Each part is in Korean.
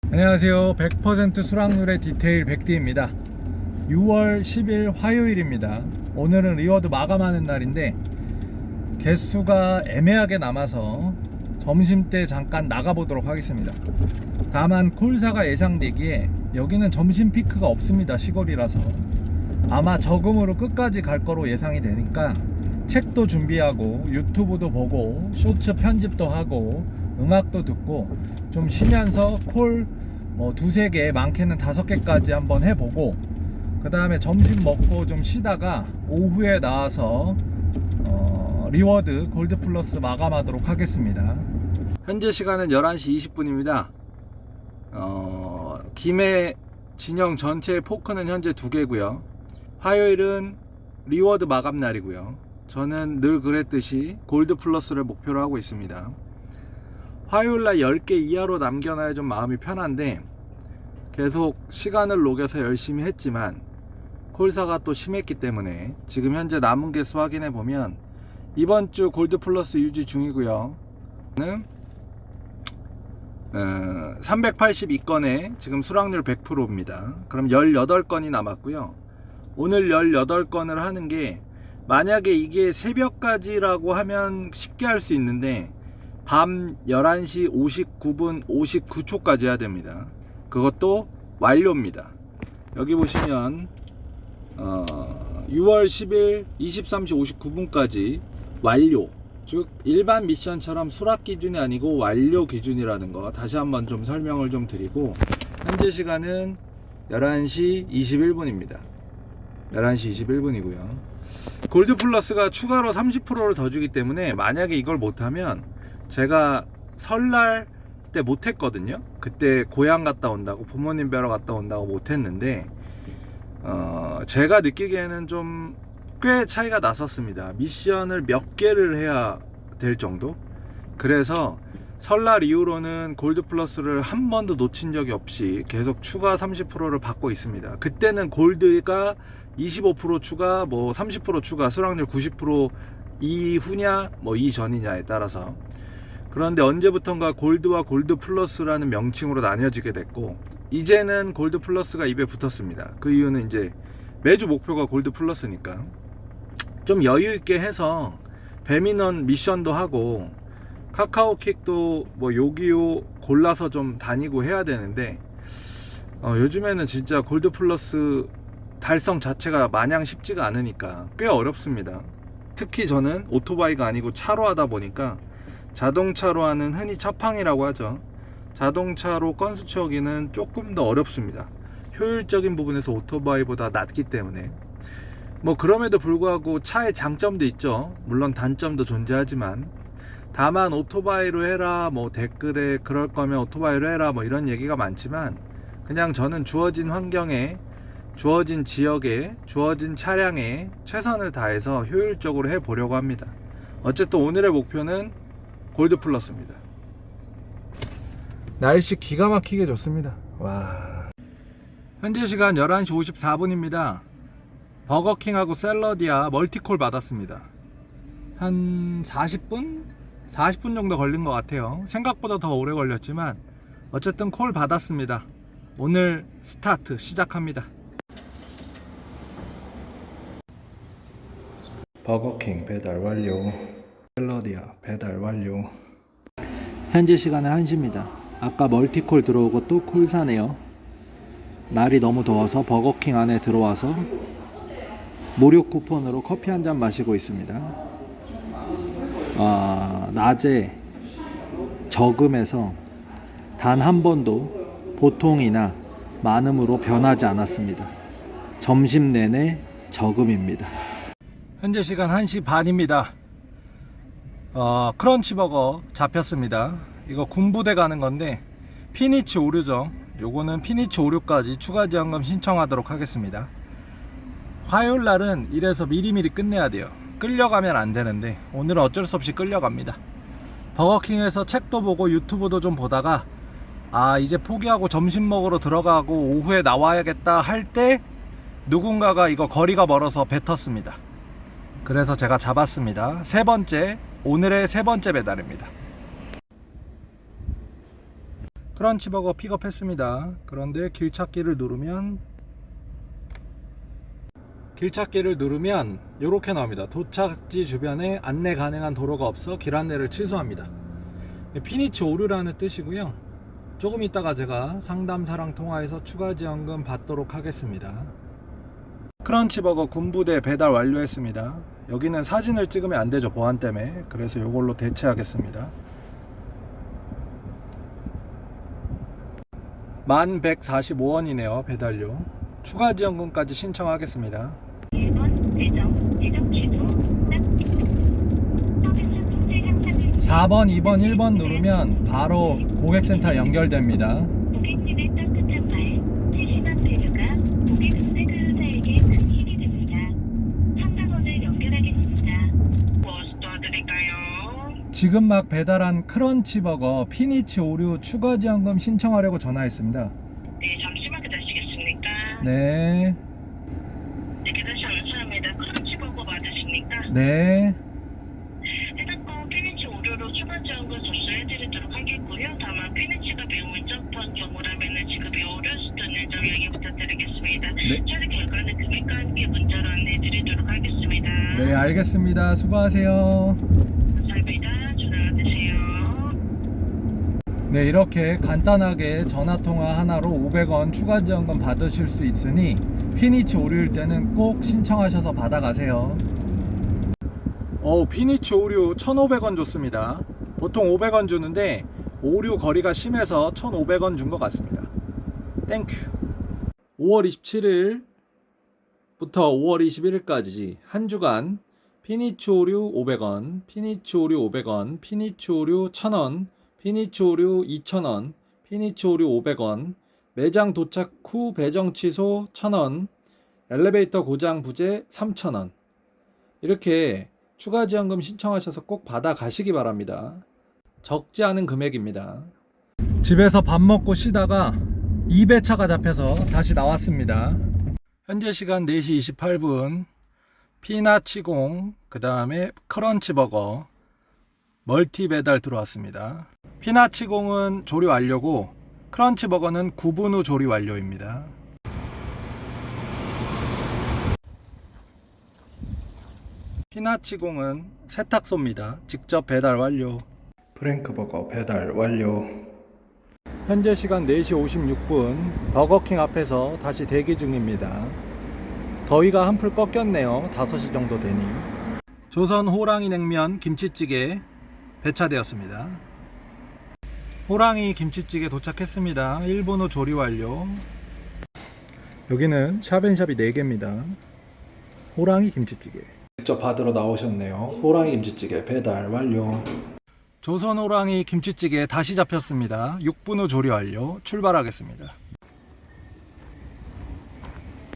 안녕하세요. 100% 수락률의 디테일 백디입니다. 6월 10일 화요일입니다. 오늘은 리워드 마감하는 날인데 개수가 애매하게 남아서 점심때 잠깐 나가보도록 하겠습니다. 다만 콜사가 예상되기에 여기는 점심 피크가 없습니다. 시골이라서 아마 저금으로 끝까지 갈 거로 예상이 되니까 책도 준비하고 유튜브도 보고 쇼츠 편집도 하고 음악도 듣고 좀 쉬면서 콜 두세 개, 많게는 5개까지 한번 해보고 그 다음에 점심 먹고 좀 쉬다가 오후에 나와서 리워드 골드 플러스 마감하도록 하겠습니다. 현재 시간은 11시 20분입니다. 김해 진영 전체 포크는 현재 2개고요. 화요일은 리워드 마감 날이고요. 저는 늘 그랬듯이 골드 플러스를 목표로 하고 있습니다. 화요일날 10개 이하로 남겨놔야 좀 마음이 편한데 계속 시간을 녹여서 열심히 했지만 콜사가 또 심했기 때문에 지금 현재 남은 개수 확인해 보면 이번 주 골드 플러스 유지 중이고요. 382건에 지금 수락률 100%입니다. 그럼 18건이 남았고요. 오늘 18건을 하는 게 만약에 이게 새벽까지라고 하면 쉽게 할 수 있는데 밤 11시 59분 59초까지 해야 됩니다. 그것도 완료입니다. 여기 보시면 6월 10일 23시 59분까지 완료, 즉 일반 미션처럼 수락 기준이 아니고 완료 기준이라는 거 다시 한번 좀 설명을 좀 드리고, 현재 시간은 11시 21분입니다 11시 21분이고요 골드 플러스가 추가로 30%를 더 주기 때문에 만약에 이걸 못하면, 제가 설날 때 못했거든요. 그때 고향 갔다 온다고, 부모님 뵈러 갔다 온다고 못했는데 제가 느끼기에는 좀 꽤 차이가 났었습니다. 미션을 몇 개를 해야 될 정도. 그래서 설날 이후로는 골드 플러스를 한 번도 놓친 적이 없이 계속 추가 30%를 받고 있습니다. 그때는 골드가 25% 추가, 30% 추가, 수락률 90% 이후냐 이전이냐에 따라서. 그런데 언제부턴가 골드와 골드 플러스라는 명칭으로 나뉘어지게 됐고, 이제는 골드 플러스가 입에 붙었습니다. 그 이유는 이제 매주 목표가 골드 플러스니까 좀 여유 있게 해서 배민원 미션도 하고 카카오킥도 요기요 골라서 좀 다니고 해야 되는데 요즘에는 진짜 골드 플러스 달성 자체가 마냥 쉽지가 않으니까 꽤 어렵습니다. 특히 저는 오토바이가 아니고 차로 하다 보니까, 자동차로 하는 흔히 차팡이라고 하죠. 자동차로 건수 채우기는 조금 더 어렵습니다. 효율적인 부분에서 오토바이보다 낮기 때문에. 그럼에도 불구하고 차의 장점도 있죠. 물론 단점도 존재하지만, 다만 오토바이로 해라, 댓글에 그럴 거면 오토바이로 해라, 이런 얘기가 많지만, 그냥 저는 주어진 환경에, 주어진 지역에, 주어진 차량에 최선을 다해서 효율적으로 해보려고 합니다. 어쨌든 오늘의 목표는 골드 플러스입니다. 날씨 기가 막히게 좋습니다. 와. 현재 시간 11시 54분입니다. 버거킹하고 샐러디아 멀티콜 받았습니다. 한 40분? 40분 정도 걸린 것 같아요. 생각보다 더 오래 걸렸지만 어쨌든 콜 받았습니다. 오늘 스타트 시작합니다. 버거킹 배달 완료, 샐러디아 배달 완료. 현재 시간은 1시입니다. 아까 멀티콜 들어오고 또 콜 사네요. 날이 너무 더워서 버거킹 안에 들어와서 무료 쿠폰으로 커피 한 잔 마시고 있습니다. 낮에 저금해서 단 한 번도 보통이나 많음으로 변하지 않았습니다. 점심 내내 저금입니다. 현재 시간 1시 반입니다. 크런치버거 잡혔습니다. 이거 군부대 가는 건데 피니치 오류죠. 요거는 피니치 오류까지 추가 지원금 신청하도록 하겠습니다. 화요일 날은 이래서 미리미리 끝내야 돼요. 끌려가면 안 되는데 오늘은 어쩔 수 없이 끌려갑니다. 버거킹에서 책도 보고 유튜브도 좀 보다가 이제 포기하고 점심 먹으러 들어가고 오후에 나와야겠다 할 때 누군가가 이거 거리가 멀어서 뱉었습니다. 그래서 제가 잡았습니다. 오늘의 세 번째 배달입니다. 크런치버거 픽업했습니다. 그런데 길찾기를 누르면 이렇게 나옵니다. 도착지 주변에 안내 가능한 도로가 없어 길 안내를 취소합니다. 피니치 오류라는 뜻이고요. 조금 있다가 제가 상담사랑 통화해서 추가 지원금 받도록 하겠습니다. 크런치버거 군부대 배달 완료했습니다. 여기는 사진을 찍으면 안되죠, 보안 때문에. 그래서 이걸로 대체하겠습니다. 1145원이네요 배달료. 추가 지원금까지 신청하겠습니다. 4번, 2번, 1번 누르면 바로 고객센터 연결됩니다. 고객님의 따뜻한 말, 세심한 배려가 고객 수백 근로자에게 큰 힘이 됩니다. 상담원을 연결하겠습니다. 무엇 도와드릴까요? 지금 막 배달한 크런치버거 피니치 오류 추가 지원금 신청하려고 전화했습니다. 네, 잠시만 기다리시겠습니까? 네. 네, 계산시 감사합니다. 크런치버거 맞으십니까? 네. 해당권 피니치 오류로 추가 지원금 접수해드리도록 하겠고요. 다만 피니치가 매우 밀접한 경우라면 지급이 어려울 수도 있는 점 양해 부탁드리겠습니다. 네. 처리 결과는 금액과 함께 문자로 안내해드리도록 하겠습니다. 네, 알겠습니다. 수고하세요. 감사합니다. 전화 받으세요. 네, 이렇게 간단하게 전화통화 하나로 500원 추가 지원금 받으실 수 있으니 피니치 오류일 때는 꼭 신청하셔서 받아가세요. 피니치 오류 1,500원 줬습니다. 보통 500원 주는데 오류 거리가 심해서 1,500원 준 것 같습니다. 땡큐. 5월 27일부터 5월 21일까지 한 주간 피니치 오류 500원, 피니치 오류 500원, 피니치 오류 1,000원, 피니치 오류 2,000원, 피니치 오류 500원, 매장 도착 후 배정 취소 1,000원, 엘리베이터 고장 부재 3,000원. 이렇게 추가 지원금 신청하셔서 꼭 받아 가시기 바랍니다. 적지 않은 금액입니다. 집에서 밥 먹고 쉬다가 2배차가 잡혀서 다시 나왔습니다. 현재 시간 4시 28분 피나치공, 그 다음에 크런치버거 멀티 배달 들어왔습니다. 피나치공은 조리 완료고 크런치버거는 9분 후 조리 완료입니다. 피나치공은 세탁소입니다. 직접 배달 완료. 프랭크버거 배달 완료. 현재 시간 4시 56분 버거킹 앞에서 다시 대기 중입니다. 더위가 한풀 꺾였네요. 5시 정도 되니. 조선 호랑이 냉면 김치찌개 배차되었습니다. 호랑이 김치찌개 도착했습니다. 1분 후 조리 완료. 여기는 샵앤샵이 4개입니다. 호랑이 김치찌개 직접 받으러 나오셨네요. 호랑이 김치찌개 배달 완료. 조선 호랑이 김치찌개 다시 잡혔습니다. 6분 후 조리 완료. 출발하겠습니다.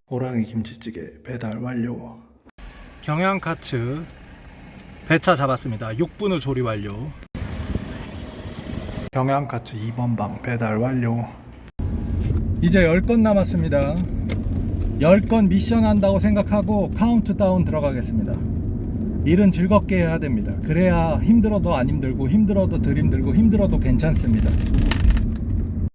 호랑이 김치찌개 배달 완료. 경양카츠 배차 잡았습니다. 6분 후 조리 완료. 경양카츠 2번 방 배달 완료. 이제 10건 남았습니다. 10건 미션 한다고 생각하고 카운트다운 들어가겠습니다. 일은 즐겁게 해야 됩니다. 그래야 힘들어도 안 힘들고 힘들어도 덜 힘들고 힘들어도 괜찮습니다.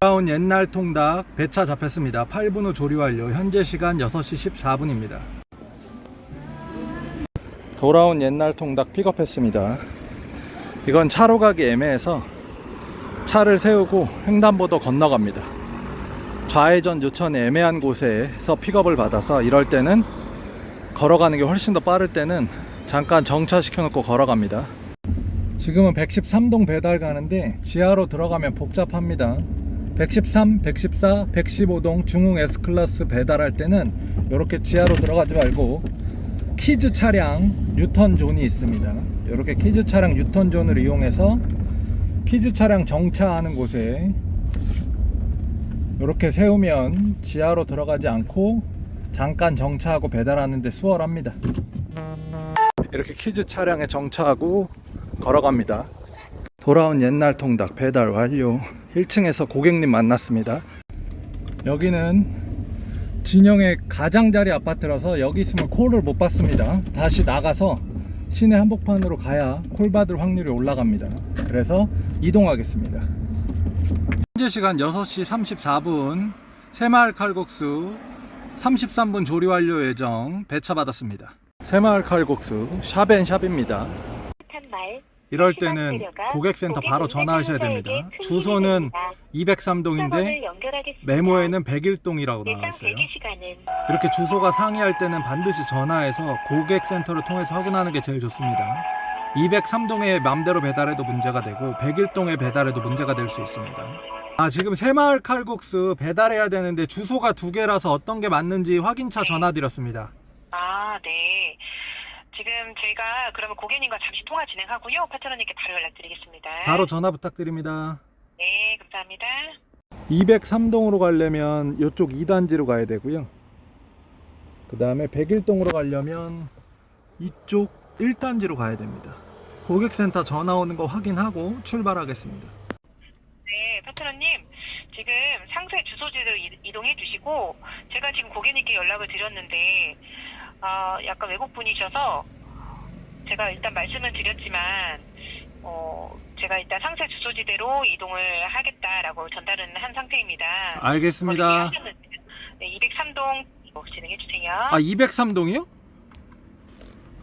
돌아온 옛날 통닭 배차 잡혔습니다. 8분 후 조리 완료. 현재 시간 6시 14분입니다. 돌아온 옛날 통닭 픽업했습니다. 이건 차로 가기 애매해서 차를 세우고 횡단보도 건너갑니다. 좌회전 유턴 애매한 곳에서 픽업을 받아서 이럴 때는 걸어가는 게 훨씬 더 빠를 때는 잠깐 정차시켜 놓고 걸어갑니다. 지금은 113동 배달 가는데 지하로 들어가면 복잡합니다. 113, 114, 115동 중흥 S클래스 배달할 때는 이렇게 지하로 들어가지 말고 키즈 차량 유턴 존이 있습니다. 이렇게 키즈 차량 유턴 존을 이용해서 키즈 차량 정차하는 곳에 이렇게 세우면 지하로 들어가지 않고 잠깐 정차하고 배달하는 데 수월합니다. 이렇게 키즈 차량에 정차하고 걸어갑니다. 돌아온 옛날 통닭 배달 완료. 1층에서 고객님 만났습니다. 여기는 진영의 가장자리 아파트라서 여기 있으면 콜을 못 받습니다. 다시 나가서 시내 한복판으로 가야 콜 받을 확률이 올라갑니다. 그래서 이동하겠습니다. 현재 시간 6시 34분 새마을 칼국수 33분 조리 완료 예정 배차 받았습니다. 새마을 칼국수 샵앤샵입니다. 이럴 때는 고객센터 바로 전화하셔야 됩니다. 주소는 203동인데 메모에는 101동이라고 나와 있어요. 이렇게 주소가 상이할 때는 반드시 전화해서 고객센터를 통해서 확인하는 게 제일 좋습니다. 203동에 맘대로 배달해도 문제가 되고 101동에 배달해도 문제가 될 수 있습니다. 지금 새마을 칼국수 배달해야 되는데 주소가 2개라서 어떤 게 맞는지 확인차 전화드렸습니다. 네. 지금 저희가 그러면 고객님과 잠시 통화 진행하고요. 파트너님께 바로 연락드리겠습니다. 바로 전화 부탁드립니다. 네, 감사합니다. 203동으로 가려면 이쪽 2단지로 가야 되고요. 그 다음에 101동으로 가려면 이쪽 1단지로 가야 됩니다. 고객센터 전화 오는 거 확인하고 출발하겠습니다. 네, 파트너님. 지금 상세 주소지로 이동해 주시고 제가 지금 고객님께 연락을 드렸는데 약간 외국분이셔서 제가 일단 말씀은 드렸지만 제가 일단 상세 주소지대로 이동을 하겠다라고 전달은 한 상태입니다. 알겠습니다. 네, 203동 진행해 주세요. 203동이요?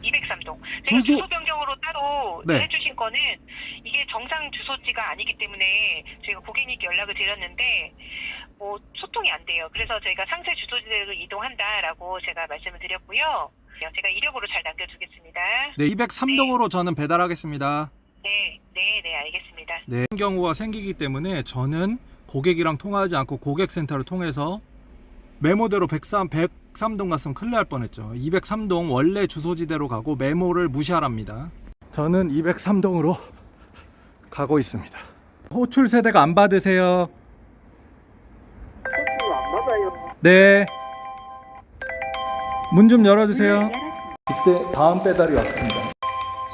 203동. 제가 주소 변경으로 따로 네. 해주신 거는 이게 정상 주소지가 아니기 때문에 저희가 고객님께 연락을 드렸는데 소통이 안 돼요. 그래서 저희가 상세 주소지대로 이동한다라고 제가 말씀을 드렸고요. 제가 이력으로 잘 남겨두겠습니다. 네, 203동으로 저는 배달하겠습니다. 네, 알겠습니다. 네, 이런 경우가 생기기 때문에 저는 고객이랑 통화하지 않고 고객센터를 통해서 메모대로 103동 갔으면 큰일 날 뻔했죠. 203동 원래 주소지대로 가고 메모를 무시하랍니다. 저는 203동으로 가고 있습니다. 호출 세대가 안 받으세요? 안 받아요. 네. 문 좀 열어주세요. 이때 다음 배달이 왔습니다.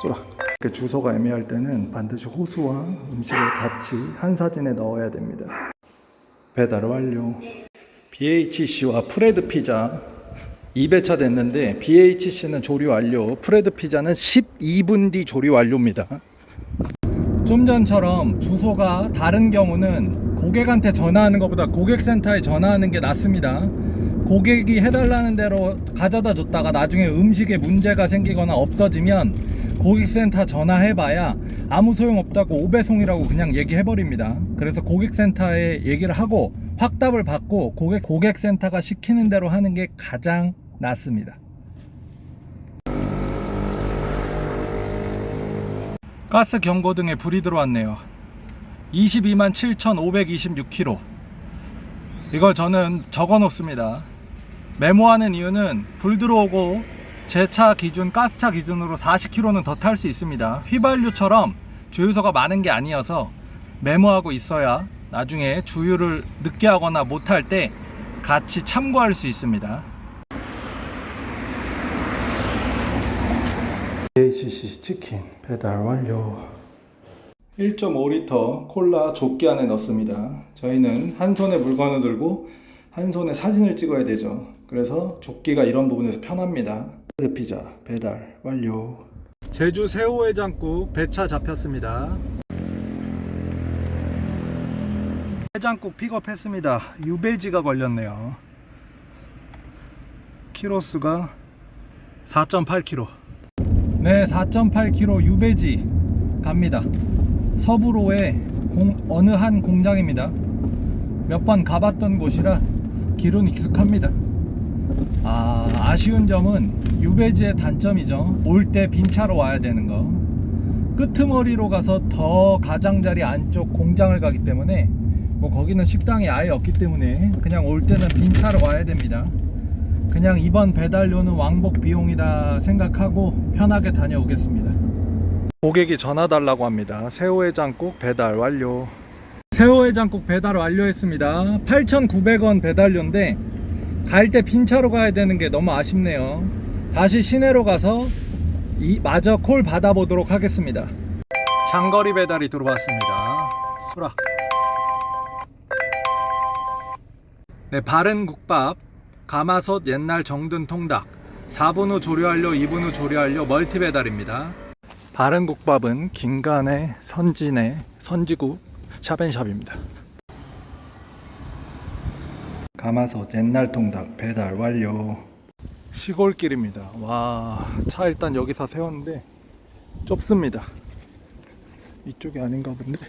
쏘라. 이렇게 주소가 애매할 때는 반드시 호수와 음식을 같이 한 사진에 넣어야 됩니다. 배달 완료. BHC와 프레드 피자 2배차 됐는데 BHC는 조리 완료, 프레드 피자는 12분 뒤 조리 완료입니다. 좀 전처럼 주소가 다른 경우는 고객한테 전화하는 것보다 고객센터에 전화하는 게 낫습니다. 고객이 해달라는 대로 가져다 줬다가 나중에 음식에 문제가 생기거나 없어지면 고객센터 전화해봐야 아무 소용없다고 오배송이라고 그냥 얘기해버립니다. 그래서 고객센터에 얘기를 하고 확답을 받고 고객센터가 시키는 대로 하는 게 가장 낫습니다. 가스 경고등에 불이 들어왔네요. 22만 7,526km. 이걸 저는 적어 놓습니다. 메모하는 이유는 불 들어오고 제 차 기준, 가스차 기준으로 40km는 더 탈 수 있습니다. 휘발유처럼 주유소가 많은 게 아니어서 메모하고 있어야 나중에 주유를 늦게 하거나 못할 때 같이 참고할 수 있습니다. BHC 치킨 배달 완료. 1.5리터 콜라 조끼 안에 넣습니다. 저희는 한 손에 물건을 들고 한 손에 사진을 찍어야 되죠. 그래서 조끼가 이런 부분에서 편합니다. 피자 배달 완료. 제주 새우해장국 배차 잡혔습니다. 해장국 픽업했습니다. 유배지가 걸렸네요. 키로수가 4.8kg. 네, 4.8kg 유배지 갑니다. 서부로의 어느 한 공장입니다. 몇 번 가봤던 곳이라 길은 익숙합니다. 아쉬운 점은 유배지의 단점이죠. 올 때 빈 차로 와야 되는 거. 끄트머리로 가서 더 가장자리 안쪽 공장을 가기 때문에 거기는 식당이 아예 없기 때문에 그냥 올 때는 빈 차로 와야 됩니다. 그냥 이번 배달료는 왕복 비용이다 생각하고 편하게 다녀오겠습니다. 고객이 전화 달라고 합니다. 새우해장국 배달 완료. 새우해장국 배달 완료했습니다. 8,900원 배달료인데 갈 때 빈차로 가야 되는 게 너무 아쉽네요. 다시 시내로 가서 마저 콜 받아보도록 하겠습니다. 장거리 배달이 들어왔습니다. 수락. 네, 바른 국밥, 가마솥 옛날 정든 통닭, 4분 후 조리 완료, 2분 후 조리 완료 멀티 배달입니다. 바른 국밥은 김간의 선진의 선지국 샵앤샵입니다. 가마솥 옛날 통닭 배달 완료. 시골길입니다. 와, 차 일단 여기서 세웠는데 좁습니다. 이쪽이 아닌가 본데.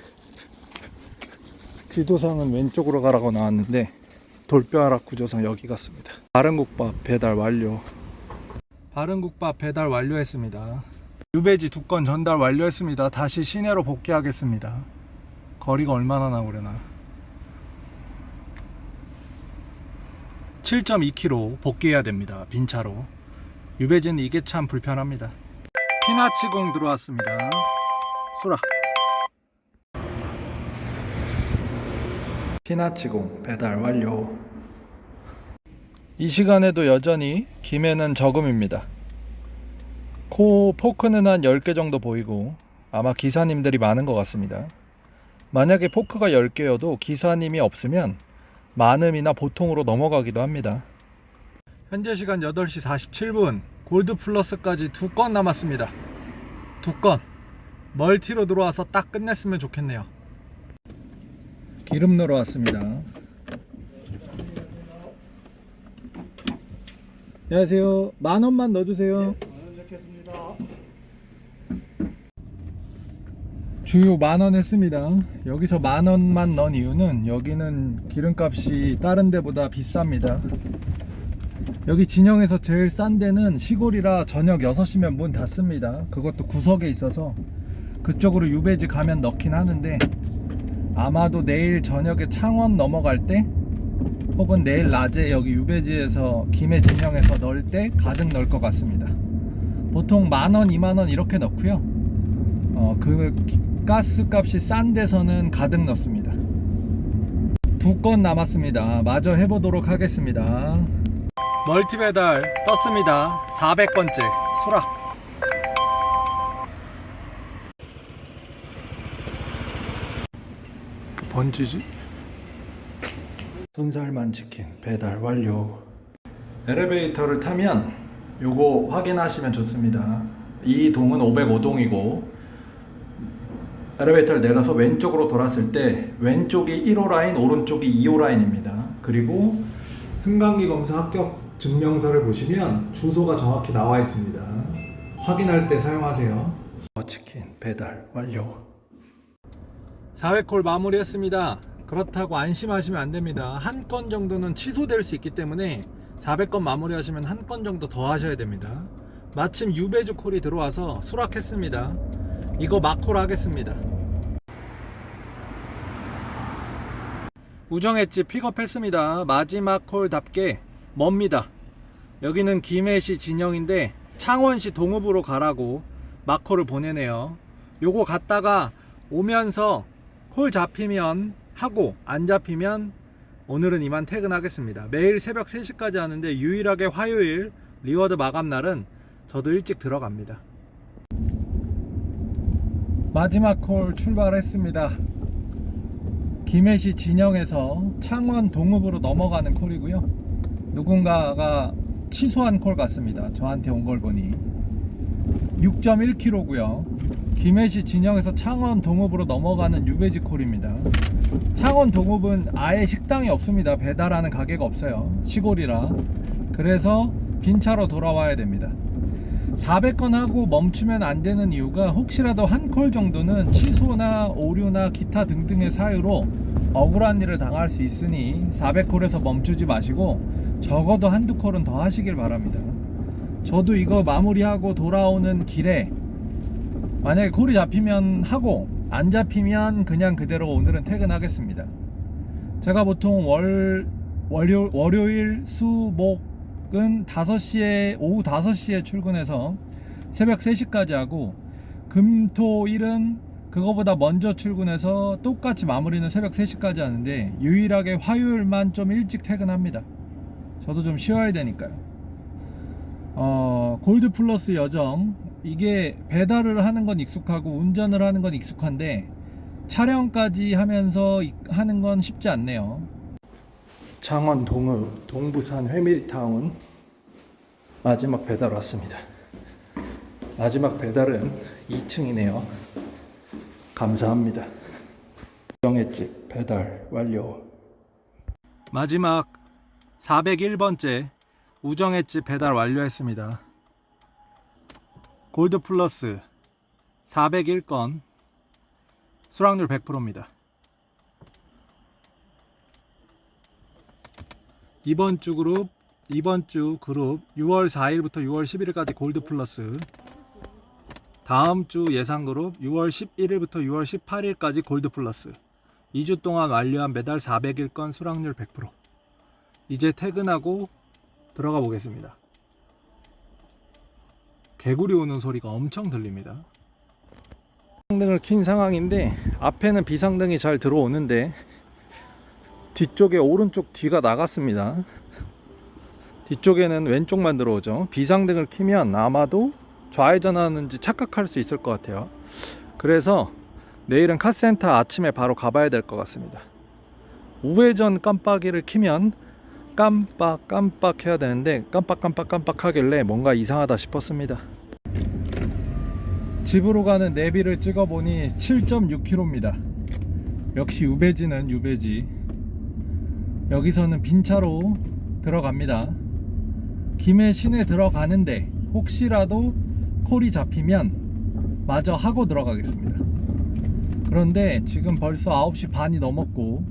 지도상은 왼쪽으로 가라고 나왔는데 돌뼈아락 구조상 여기 같습니다. 바른국밥 배달 완료. 바른국밥 배달 완료했습니다. 유배지 2건 전달 완료했습니다. 다시 시내로 복귀하겠습니다. 거리가 얼마나 나오려나. 7.2km 복귀해야 됩니다. 빈차로. 유배지는 이게 참 불편합니다. 피나치공 들어왔습니다. 수락. 피나치공 배달 완료. 이 시간에도 여전히 김해는 저금입니다. 포크는 한 10개 정도 보이고 아마 기사님들이 많은 것 같습니다. 만약에 포크가 10개여도 기사님이 없으면 많음이나 보통으로 넘어가기도 합니다. 현재 시간 8시 47분 골드 플러스까지 2건 남았습니다. 2건 멀티로 들어와서 딱 끝냈으면 좋겠네요. 기름 넣으러 왔습니다. 안녕하세요. 10,000원만 넣어주세요. 주유 10,000원 했습니다. 여기서 10,000원만 넣은 이유는 여기는 기름값이 다른 데보다 비쌉니다. 여기 진영에서 제일 싼 데는 시골이라 저녁 6시면 문 닫습니다. 그것도 구석에 있어서 그쪽으로 유배지 가면 넣긴 하는데 아마도 내일 저녁에 창원 넘어갈 때 혹은 내일 낮에 여기 유배지에서 김해 진영에서 넣을 때 가득 넣을 것 같습니다. 보통 10,000원, 20,000원 이렇게 넣고요. 그 가스 값이 싼 데서는 가득 넣습니다. 2건 남았습니다. 마저 해보도록 하겠습니다. 멀티 배달 떴습니다. 400건째 수락. 번지지? 손살만 치킨 배달 완료. 엘리베이터를 타면 요거 확인하시면 좋습니다. 이 동은 505동이고 엘리베이터를 내려서 왼쪽으로 돌았을 때 왼쪽이 1호 라인, 오른쪽이 2호 라인입니다. 그리고 승강기 검사 합격 증명서를 보시면 주소가 정확히 나와 있습니다. 확인할 때 사용하세요. 치킨 배달 완료. 400콜 마무리했습니다. 그렇다고 안심하시면 안됩니다. 한 건 정도는 취소될 수 있기 때문에 400건 마무리하시면 한 건 정도 더 하셔야 됩니다. 마침 유배주 콜이 들어와서 수락했습니다. 이거 막콜 하겠습니다. 우정횟집 픽업했습니다. 마지막 콜답게 멉니다. 여기는 김해시 진영인데 창원시 동읍으로 가라고 막콜을 보내네요. 요거 갔다가 오면서 콜 잡히면 하고 안 잡히면 오늘은 이만 퇴근하겠습니다. 매일 새벽 3시까지 하는데 유일하게 화요일 리워드 마감날은 저도 일찍 들어갑니다. 마지막 콜 출발했습니다. 김해시 진영에서 창원 동읍으로 넘어가는 콜이고요. 누군가가 취소한 콜 같습니다. 저한테 온 걸 보니 6.1km고요. 김해시 진영에서 창원 동읍으로 넘어가는 유배지 콜입니다. 창원 동읍은 아예 식당이 없습니다. 배달하는 가게가 없어요. 시골이라. 그래서 빈차로 돌아와야 됩니다. 400건 하고 멈추면 안 되는 이유가 혹시라도 한 콜 정도는 취소나 오류나 기타 등등의 사유로 억울한 일을 당할 수 있으니 400콜에서 멈추지 마시고 적어도 한두 콜은 더 하시길 바랍니다. 저도 이거 마무리하고 돌아오는 길에 만약에 콜이 잡히면 하고 안 잡히면 그냥 그대로 오늘은 퇴근하겠습니다. 제가 보통 월요일, 수, 목은 5시에 오후 5시에 출근해서 새벽 3시까지 하고 금, 토, 일은 그거보다 먼저 출근해서 똑같이 마무리는 새벽 3시까지 하는데 유일하게 화요일만 좀 일찍 퇴근합니다. 저도 좀 쉬어야 되니까요. 골드 플러스 여정 이게 배달을 하는 건 익숙하고 운전을 하는 건 익숙한데 촬영까지 하면서 하는 건 쉽지 않네요. 창원 동읍 동부산 회밀타운 마지막 배달 왔습니다. 마지막 배달은 2층이네요. 감사합니다. 우정횟집 배달 완료. 마지막 401번째 우정 횟집 배달 완료했습니다. 골드 플러스 401건 수락률 100%입니다. 이번 주 그룹 6월 4일부터 6월 11일까지 골드 플러스, 다음 주 예상 그룹 6월 11일부터 6월 18일까지 골드 플러스, 2주 동안 완료한 배달 401건 수락률 100%. 이제 퇴근하고 들어가 보겠습니다. 개구리 오는 소리가 엄청 들립니다. 비상등을 킨 상황인데 앞에는 비상등이 잘 들어오는데 뒤쪽에 오른쪽 뒤가 나갔습니다. 뒤쪽에는 왼쪽만 들어오죠. 비상등을 켜면 아마도 좌회전하는지 착각할 수 있을 것 같아요. 그래서 내일은 카센터 아침에 바로 가봐야 될 것 같습니다. 우회전 깜빡이를 켜면 깜빡 해야 되는데 깜빡 하길래 뭔가 이상하다 싶었습니다. 집으로 가는 내비를 찍어보니 7.6km입니다. 역시 유배지는 유배지. 여기서는 빈 차로 들어갑니다. 김해 시내 들어가는데 혹시라도 콜이 잡히면 마저 하고 들어가겠습니다. 그런데 지금 벌써 9시 반이 넘었고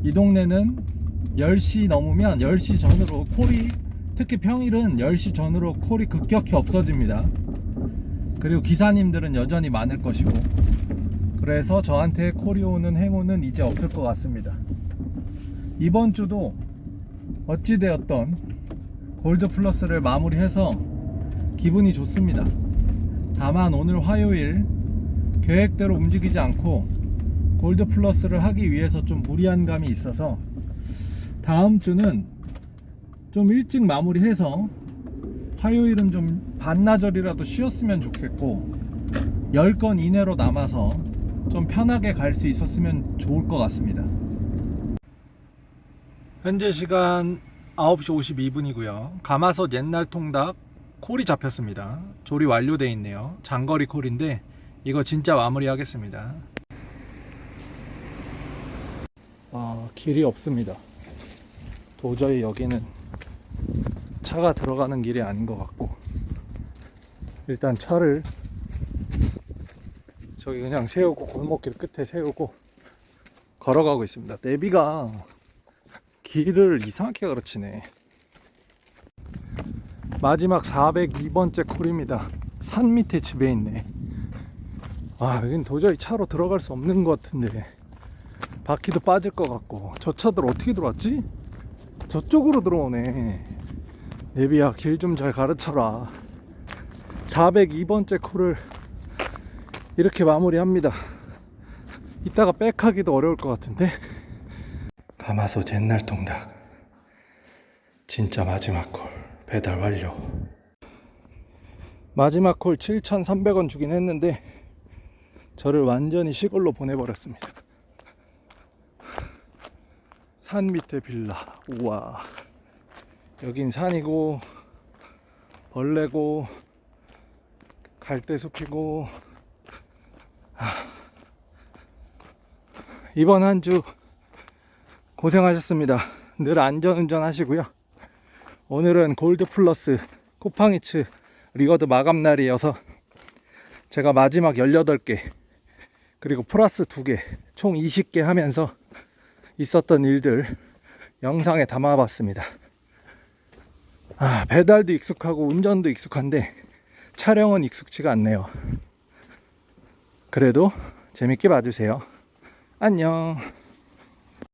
이 동네는 10시 넘으면 10시 전으로 콜이, 특히 평일은 10시 전으로 콜이 급격히 없어집니다. 그리고 기사님들은 여전히 많을 것이고, 그래서 저한테 콜이 오는 행운은 이제 없을 것 같습니다. 이번 주도 어찌되었던 골드 플러스를 마무리해서 기분이 좋습니다. 다만 오늘 화요일 계획대로 움직이지 않고 골드 플러스를 하기 위해서 좀 무리한 감이 있어서 다음 주는 좀 일찍 마무리해서 화요일은 좀 반나절이라도 쉬었으면 좋겠고 10건 이내로 남아서 좀 편하게 갈 수 있었으면 좋을 것 같습니다. 현재 시간 9시 52분이고요 가마솥 옛날 통닭 콜이 잡혔습니다. 조리 완료되어 있네요. 장거리 콜인데 이거 진짜 마무리 하겠습니다. 길이 없습니다. 도저히 여기는 차가 들어가는 길이 아닌 것 같고, 일단 차를 저기 그냥 세우고 골목길 끝에 세우고 걸어가고 있습니다. 내비가 길을 이상하게 가르치네. 마지막 402번째 콜입니다. 산 밑에 집에 있네. 여긴 도저히 차로 들어갈 수 없는 것 같은데 바퀴도 빠질 것 같고. 저 차들 어떻게 들어왔지? 저쪽으로 들어오네. 내비야 길 좀 잘 가르쳐라. 402번째 콜을 이렇게 마무리합니다. 이따가 백하기도 어려울 것 같은데. 가마솥 옛날 통닭 진짜 마지막 콜 배달 완료. 마지막 콜 7,300원 주긴 했는데 저를 완전히 시골로 보내버렸습니다. 산 밑에 빌라. 우와, 여긴 산이고 벌레고 갈대숲이고. 이번 한 주 고생하셨습니다. 늘 안전운전 하시고요. 오늘은 골드 플러스 쿠팡이츠 리워드 마감 날이어서 제가 마지막 18개 그리고 플러스 2개 총 20개 하면서 있었던 일들 영상에 담아봤습니다. 배달도 익숙하고 운전도 익숙한데 촬영은 익숙지가 않네요. 그래도 재밌게 봐주세요. 안녕.